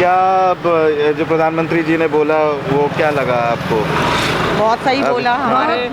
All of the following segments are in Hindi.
क्या जो प्रधानमंत्री जी ने बोला वो क्या लगा आपको? बहुत सही बोला।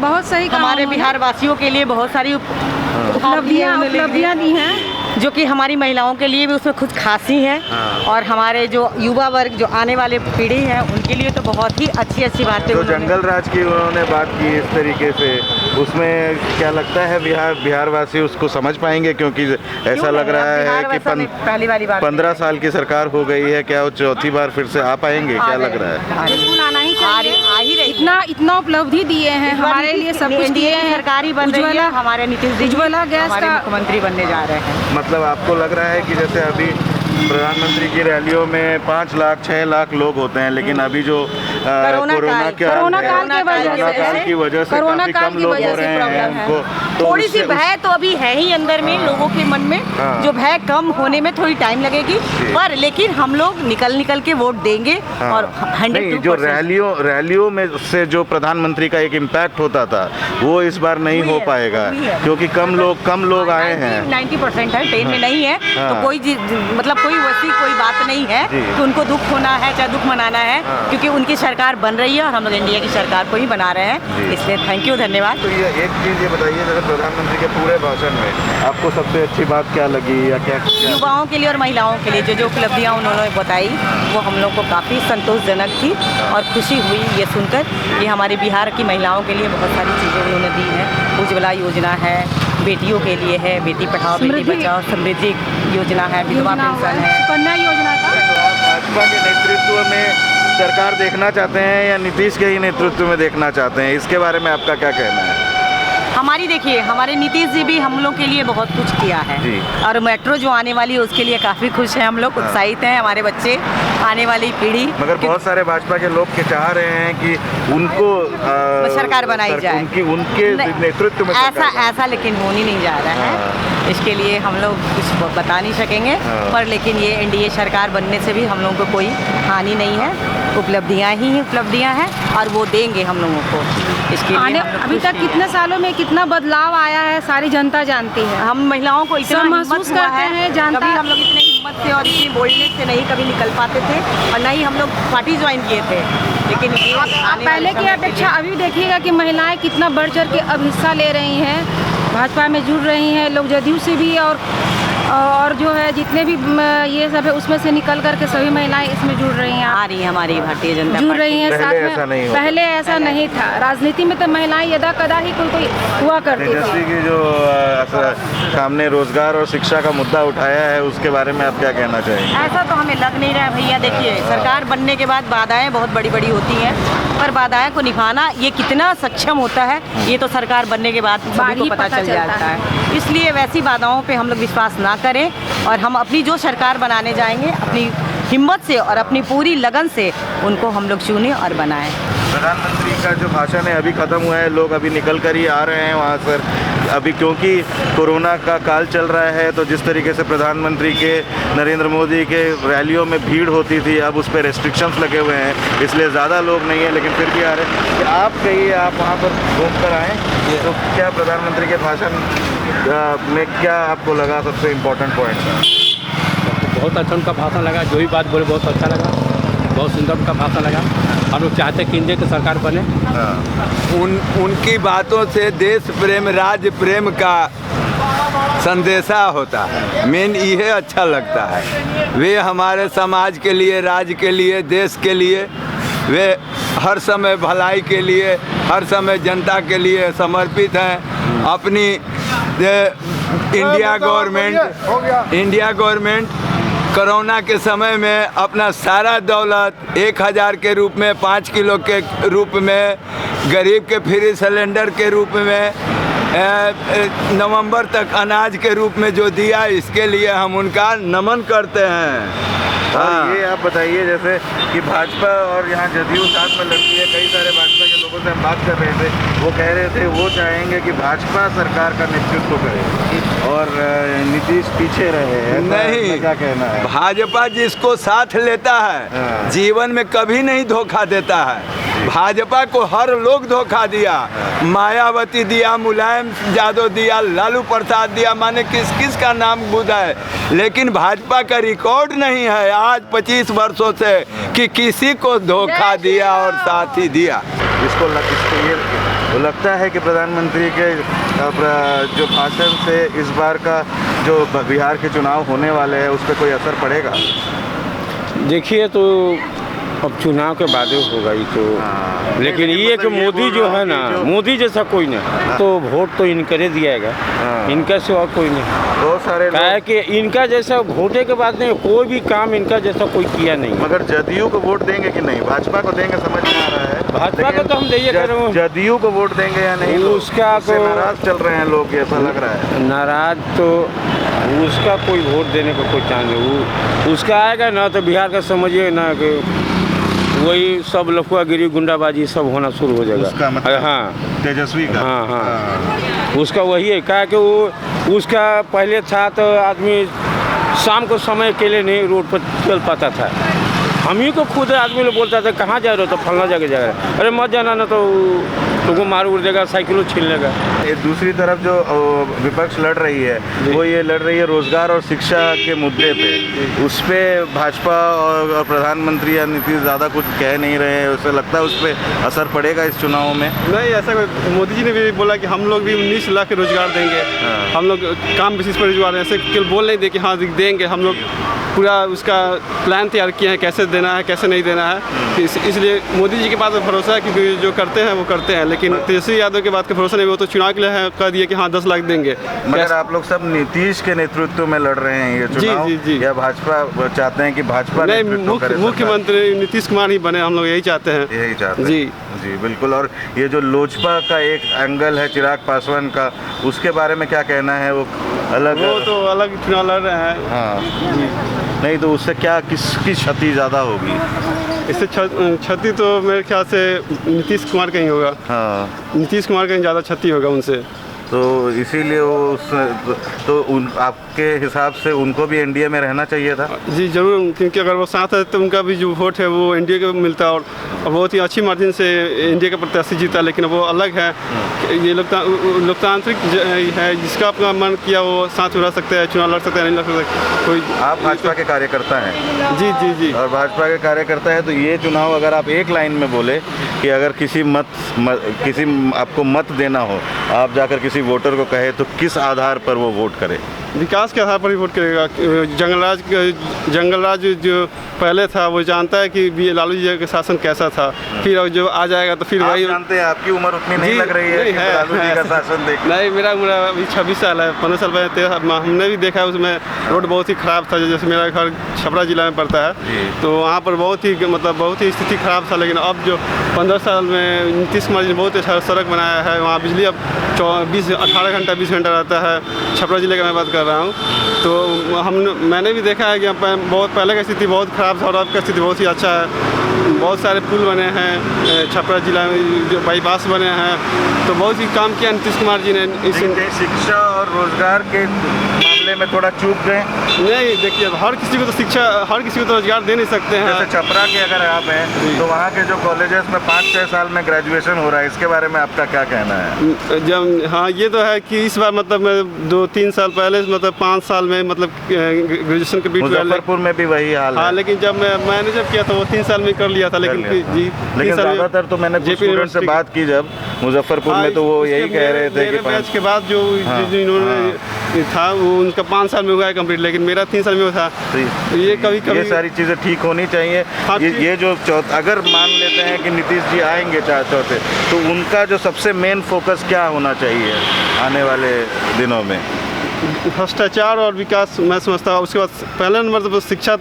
बहुत सही काम हमारे बिहार वासियों के लिए बहुत सारी उपलब्धियाँ दी हैं, जो कि हमारी महिलाओं के लिए भी उसमें कुछ खासी हैं। और हमारे जो युवा वर्ग, जो आने वाले पीढ़ी है, उनके लिए तो बहुत ही अच्छी अच्छी बातें। जो जंगल राज की उन्होंने बात की इस तरीके से, उसमें क्या लगता है बिहार वासी उसको समझ पाएंगे? क्योंकि ऐसा लग रहा है कि पहली वाली बात 15 साल की सरकार हो गई है, क्या वो चौथी बार फिर से आ पाएंगे? क्या लग रहा है? बिल्कुल आना ही चाहिए। आ ही रही। इतना उपलब्धि दिए हैं हमारे लिए, सब कुछ दिए हैं। सरकारी बन रही है, हमारे नीतीश जी उज्ज्वला गैस का मुख्यमंत्री बनने जा रहे हैं। मतलब आपको लग रहा है कि जैसे अभी प्रधानमंत्री की रैलियों में 5 लाख 6 लाख लोग होते हैं, लेकिन अभी जो कोरोना काल की वजह से काफी कम लोग हो रहे हैं उनको, तो थोड़ी सी भय तो अभी है ही अंदर में लोगों के मन में। जो भय कम होने में थोड़ी टाइम लगेगी, पर लेकिन हम लोग निकल के वोट देंगे। और 100% जो रैलियों में से जो प्रधानमंत्री का एक इम्पैक्ट होता था, वो इस बार नहीं हो पाएगा, क्योंकि कम लोग आए हैं। 90% है, 10 में नहीं है। तो कोई वैसी कोई बात नहीं है कि उनको दुख होना है, चाहे दुख मनाना है, क्योंकि उनकी सरकार बन रही है और हम लोग इंडिया की सरकार को ही बना रहे हैं। इसलिए थैंक यू, धन्यवाद। तो ये एक चीज़ ये बताइए, जैसे प्रधानमंत्री के पूरे भाषण में आपको सबसे अच्छी बात क्या लगी, या क्या युवाओं के लिए और महिलाओं के लिए जो उपलब्धियाँ उन्होंने बताई, वो हम लोग को काफ़ी संतोषजनक थी और खुशी हुई ये सुनकर कि हमारे बिहार की महिलाओं के लिए बहुत सारी चीज़ें उन्होंने दी हैं। उज्ज्वला योजना है, बेटियों के लिए है, बेटी पढ़ाओ बेटी बचाओ, समृद्धि योजना है, विधवा पेंशन है, सुकन्या योजना का। तो आप भाजपा के नेतृत्व में सरकार देखना चाहते हैं या नीतीश के ही नेतृत्व में देखना चाहते हैं? इसके बारे में आपका क्या कहना है? देखिए, हमारे नीतीश जी भी हम लोग के लिए बहुत कुछ किया है, और मेट्रो जो आने वाली है उसके लिए काफ़ी खुश हैं हम लोग, उत्साहित हैं हमारे बच्चे, आने वाली पीढ़ी। मगर बहुत सारे भाजपा के लोग के चाह रहे हैं कि उनको सरकार बनाई जाए, उनके नेतृत्व में ऐसा लेकिन होने नहीं जा रहा है। इसके लिए हम लोग कुछ बता नहीं सकेंगे, पर लेकिन ये एनडीए सरकार बनने से भी हम लोगों को कोई हानि नहीं है। उपलब्धियाँ हैं और वो देंगे हम लोगों को। इसके लिए अभी तक कितने सालों में कितना बदलाव आया है, सारी जनता जानती है। हम महिलाओं को इतना महसूस करते हैं, जानता कभी हम लोग इतने हिम्मत से और इतनी बोल्डनेस से नहीं कभी निकल पाते थे, और नहीं हम लोग पार्टी ज्वाइन किए थे। लेकिन पहले की अपेक्षा अभी देखिएगा कि महिलाएं कितना बढ़ चढ़ के अब हिस्सा ले रही हैं, भाजपा में जुड़ रही हैं। लोग जदयू से भी और जो है जितने भी ये सब है उसमें से निकल करके सभी महिलाएं इसमें जुड़ रही हैं, आ रही हैं, हमारी भारतीय जनता जुड़ रही हैं साथ में। पहले ऐसा नहीं नहीं था। राजनीति में तो महिलाएं यदा कदा ही कोई हुआ करती थी। की जो सामने रोजगार और शिक्षा का मुद्दा उठाया है, उसके बारे में आप क्या कहना चाहेंगे? ऐसा तो हमें लग नहीं रहा है भैया। देखिए, सरकार बनने के बाद बाधाएं बहुत बड़ी बड़ी होती हैं, पर बाधाएं को निभाना ये कितना सक्षम होता है, ये तो सरकार बनने के बाद सभी को पता चल जाता है। इसलिए वैसी बाधाओं पे हम लोग विश्वास ना करें, और हम अपनी जो सरकार बनाने जाएंगे अपनी हिम्मत से और अपनी पूरी लगन से उनको हम लोग चुनें और बनाएं। प्रधानमंत्री का जो भाषण है अभी ख़त्म हुआ है, लोग अभी निकल कर ही आ रहे हैं वहाँ सर। अभी क्योंकि कोरोना का काल चल रहा है, तो जिस तरीके से प्रधानमंत्री के नरेंद्र मोदी के रैलियों में भीड़ होती थी, अब उस पर रेस्ट्रिक्शंस लगे हुए हैं, इसलिए ज़्यादा लोग नहीं हैं, लेकिन फिर भी आ रहे हैं। आप कहिए, आप वहाँ पर घूम कर आएँ, तो क्या प्रधानमंत्री के भाषण में क्या आपको लगा सबसे इम्पोर्टेंट पॉइंट था? बहुत अच्छा उनका भाषण लगा, जो भी बात बोले बहुत अच्छा लगा, बहुत सुंदर उनका भाषण लगा। हम लोग चाहते हैं कि इंडिया की सरकार बने। उनकी बातों से देश प्रेम, राज्य प्रेम का संदेशा होता है। मेन ये अच्छा लगता है। वे हमारे समाज के लिए, राज्य के लिए, देश के लिए, वे हर समय भलाई के लिए, हर समय जनता के लिए समर्पित हैं। अपनी इंडिया गवर्नमेंट कोरोना के समय में अपना सारा दौलत 1000 के रूप में, 5 किलो के रूप में, गरीब के फ्री सिलेंडर के रूप में, नवंबर तक अनाज के रूप में जो दिया, इसके लिए हम उनका नमन करते हैं। हाँ। ये आप बताइए, जैसे कि भाजपा और यहाँ जदयू साथ में लड़ती है, कई सारे भाजपा के लोगों से हम बात कर रहे थे, वो कह रहे थे वो चाहेंगे कि भाजपा सरकार का नेतृत्व करे और नीतीश पीछे रहे। नहीं, क्या कहना है? भाजपा जिसको साथ लेता है जीवन में कभी नहीं धोखा देता है। भाजपा को हर लोग धोखा दिया। मायावती दिया, मुलायम यादव दिया, लालू प्रसाद दिया, माने किस किस का नाम बुधा है, लेकिन भाजपा का रिकॉर्ड नहीं है आज 25 वर्षों से कि किसी को धोखा दिया और साथ ही दिया। इसको ये लगता है कि प्रधानमंत्री के जो भाषण से इस बार का जो बिहार के चुनाव होने वाले हैं उस पर कोई असर पड़ेगा? देखिए, तो अब चुनाव के बाद होगा ही तो। लेकिन ये कि मोदी जो है ना, मोदी जैसा कोई नहीं, तो वोट तो इनकरे दिएगा, इनका सिवा कोई नहीं। बहुत सारे क्या है कि इनका जैसा वोटे के बाद नहीं, कोई भी काम इनका जैसा कोई किया नहीं। मगर जदयू को वोट देंगे कि नहीं? भाजपा को देंगे समझ में आ रहा है, भाजपा को तो हम देइए कर रहे हैं। जदयू को वोट देंगे या नहीं, उसका तो नाराज चल रहे हैं लोग, ऐसा लग रहा है। नाराज तो उसका कोई वोट देने का कोई चांस नहीं। उसका आएगा ना तो बिहार का समझिए ना कि वही सब लफुआगिरी गुंडाबाजी सब होना शुरू हो जाएगा। उसका मतलब हाँ, तेजस्वी का? हाँ। उसका वही है, क्या कि वो उसका पहले था तो आदमी शाम को समय अकेले नहीं रोड पर चल पाता था। हम ही को खुद आदमी लोग बोलता था कहाँ जा रहे हो, तो फलना जगह जा रहे हैं, अरे मत जाना ना तो तुमको मार उड़ देगा, साइकिलों छीन लेगा। दूसरी तरफ जो विपक्ष लड़ रही है वो ये लड़ रही है रोजगार और शिक्षा के मुद्दे पे। उस पर भाजपा और प्रधानमंत्री या नीतीश ज़्यादा कुछ कह नहीं रहे हैं। उसे लगता है उस पर असर पड़ेगा इस चुनाव में? नहीं, ऐसा कोई, मोदी जी ने भी बोला कि हम लोग भी 19 लाख रोजगार देंगे। हम लोग काम बेसिस पर रोजगार, ऐसे केवल बोल नहीं दे कि हाँ देंगे, हम लोग पूरा उसका प्लान तैयार किए हैं, कैसे देना है कैसे नहीं देना है। इसलिए मोदी जी के पास भरोसा है कि जो करते हैं वो करते हैं। लेकिन तेजस्वी यादव के बात का भरोसा नहीं, वो तो चुनाव के लिए कह दिए कि हाँ 10 लाख देंगे। मगर आप लोग सब नीतीश के नेतृत्व में लड़ रहे हैं ये चुनाव? जी। या भाजपा चाहते हैं कि भाजपा नहीं, मुख्यमंत्री नीतीश कुमार ही बने, हम लोग यही चाहते हैं। यही चाहते हैं जी बिल्कुल। और ये जो लोजपा का एक एंगल है चिराग पासवान का, उसके बारे में क्या कहना है? वो अलग, वो तो अलग चुनाव लड़ रहे हैं। हाँ जी। नहीं तो उससे क्या किसकी क्षति ज़्यादा होगी? इससे क्षति तो मेरे ख्याल से नीतीश कुमार का ही होगा। हाँ, नीतीश कुमार का ही ज़्यादा क्षति होगा उनसे। तो इसीलिए वो तो आपके हिसाब से उनको भी एनडीए में रहना चाहिए था? जी जरूर, क्योंकि अगर वो साथ है तो उनका भी जो वोट है वो एनडीए को मिलता और बहुत ही अच्छी मार्जिन से एनडीए का प्रत्याशी जीता। लेकिन वो अलग है, ये लोकतांत्रिक है, जिसका अपना मन किया वो साथ में रह सकते हैं, चुनाव लड़ सकते हैं, नहीं लड़ सकते कोई। आप भाजपा के कार्यकर्ता हैं? जी। और भाजपा के कार्यकर्ता है तो ये चुनाव अगर आप एक लाइन में बोले कि अगर किसी आपको मत देना हो, आप जाकर किसी वोटर को कहे तो किस आधार पर वो वोट करे? विकास के आधार पर ही वोट करेगा। जंगलराज जो पहले था वो जानता है कि लालू जी का शासन कैसा था, फिर जो आ जाएगा तो फिर वही जानते हैं। आपकी उम्र उतनी नहीं लग रही है कि लालू जी का शासन देख। नहीं, मेरा उम्र अभी 26 साल है। 15 साल पहले हमने भी देखा, उसमें रोड बहुत ही ख़राब था। जैसे मेरा घर छपरा जिला में पड़ता है तो वहाँ पर बहुत ही स्थिति ख़राब था। लेकिन अब जो 15 साल में नीतीश कुमार जी ने बहुत अच्छा सड़क बनाया है, वहाँ बिजली अब 18 घंटा 20 घंटा रहता है। छपरा जिले का मैं बात कर रहा हूँ। तो मैंने भी देखा है कि बहुत पहले की स्थिति बहुत ख़राब था और अब की स्थिति बहुत ही अच्छा है। बहुत सारे पुल बने हैं छपरा जिला में, जो बाईपास बने हैं, तो बहुत ही काम किया नीतीश कुमार जी ने। शिक्षा और रोजगार के मामले में थोड़ा चूक गए? नहीं, देखिए हर किसी को तो शिक्षा, हर किसी को तो रोजगार दे नहीं सकते हैं। जैसे छपरा के अगर आप हैं तो वहाँ के जो कॉलेजेस में 5-6 साल में ग्रेजुएशन हो रहा है, इसके बारे में आपका क्या कहना है? हाँ, ये तो है कि इस बार मतलब मैं 2-3 साल पहले मतलब 5 साल में मतलब ग्रेजुएशन कंप्लीट हुआ। मुजफ्फरपुर में भी वही हाल है। हाँ, लेकिन जब मैंने जब किया था वो 3 साल में कर लिया था। लेकिन ज़्यादातर तो मैंने स्टूडेंट से बात की जब मुजफ्फरपुर में, तो वो यही कह रहे थे कि बैच के बाद जो इन्होंने था वो उनका 5 साल में हुआ है कंप्लीट, लेकिन मेरा 3 साल में हुआ था। ये कभी ये सारी चीज़ें ठीक होनी चाहिए। ये जो अगर मान लेते हैं कि नीतीश जी आएंगे चौथे, तो उनका जो सबसे मेन फोकस क्या होना चाहिए आने वाले दिनों में? भ्रष्टाचार और विकास मैं समझता हूँ। उसके बाद पहला नंबर तो शिक्षा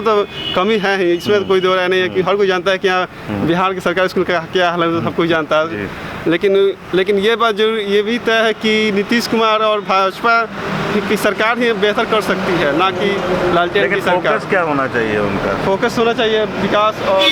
तो कमी है ही, इसमें तो कोई दो राय नहीं है कि हर कोई जानता है कि यहाँ बिहार के सरकारी स्कूल का क्या हाल है, तो सब कोई जानता है। लेकिन ये बात जरूर ये भी तय है कि नीतीश कुमार और भाजपा की सरकार ही बेहतर कर सकती है, ना कि लालटेन की सरकार। फोकस क्या होना चाहिए उनका? फोकस होना चाहिए विकास और